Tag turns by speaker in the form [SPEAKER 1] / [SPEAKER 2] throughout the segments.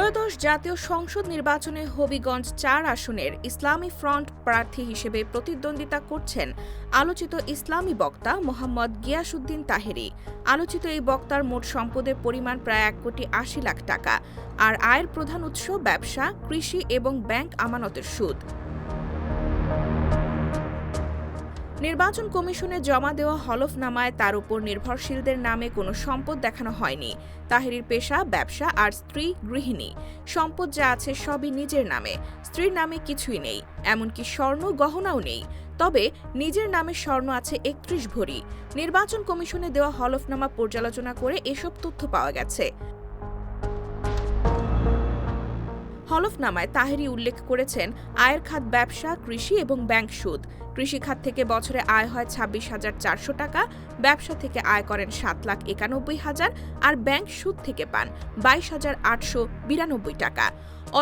[SPEAKER 1] ত্রয়োদশ জাতীয় সংসদ নির্বাচনে হবিগঞ্জ ৪ আসনের ইসলামী ফ্রন্ট প্রার্থী হিসেবে প্রতিদ্বন্দ্বিতা করছেন আলোচিত ইসলামী বক্তা মোহাম্মদ গিয়াসউদ্দিন তাহেরী। আলোচিত এই বক্তার মোট সম্পদের পরিমাণ প্রায় ১,৮০,০০,০০০ টাকা। আর আয়ের প্রধান উৎস ব্যবসা, কৃষি এবং ব্যাংক আমানতের সুদ। নির্বাচন কমিশনে জমা দেওয়া হলফনামায় তার উপর নির্ভরশীলদের নামে কোনো সম্পদ দেখানো হয়নি। তাহেরীর পেশা ব্যবসা আর স্ত্রী গৃহিণী। সম্পদ যা আছে সবই নিজের নামে, স্ত্রীর নামে কিছুই নেই, এমনকি স্বর্ণ গহনাও নেই। তবে নিজের নামে স্বর্ণ আছে ৩১ ভরি। নির্বাচন কমিশনে দেওয়া হলফনামা পর্যালোচনা করে এসব তথ্য পাওয়া গেছে। হলফনামায় তাহেরী উল্লেখ করেছেন আয়ের খাত ব্যবসা, কৃষি এবং ব্যাংক সুদ। কৃষি খাত থেকে বছরে আয় হয় ২৬,৪০০ টাকা, ব্যবসা থেকে আয় করেন ৭,৯১,০০০ আর ব্যাংক সুদ থেকে পান ২২,৮৯২ টাকা।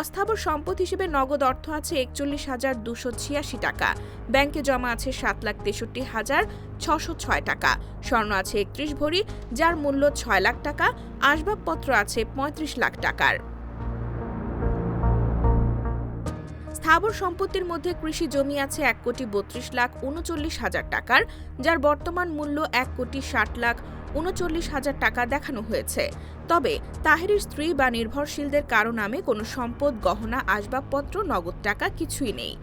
[SPEAKER 1] অস্থাবর সম্পদ হিসেবে নগদ অর্থ আছে ৪১,২৮৬ টাকা, ব্যাংকে জমা আছে ৭,৬৩,৬০৬ টাকা, স্বর্ণ আছে ৩১ ভরি যার মূল্য ৬ লাখ টাকা, আসবাবপত্র আছে ৩৫ লাখ টাকার। স্থাবর সম্পত্তির মধ্যে কৃষি জমি আছে ১,৩২,৩৯,০০০ টাকার, যার বর্তমান মূল্য ১,৬০,৩৯,০০০ টাকা দেখানো হয়েছে। তবে তাহেরীর স্ত্রী বা নির্ভরশীলদের কারো নামে কোনো সম্পদ, গহনা, আসবাবপত্র, নগদ টাকা কিছুই নেই।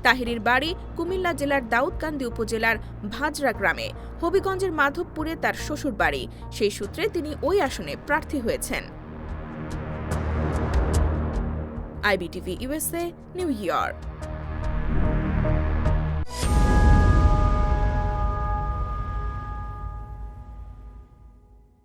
[SPEAKER 1] তাহেরীর বাড়ি কুমিল্লা জেলার দাউদকান্দি উপজেলার ভাজরা গ্রামে। হবিগঞ্জের মাধবপুরে তার শ্বশুর বাড়ি। সেই সূত্রে তিনি ওই আসনে প্রার্থী হয়েছেন। IBTV USA, New York।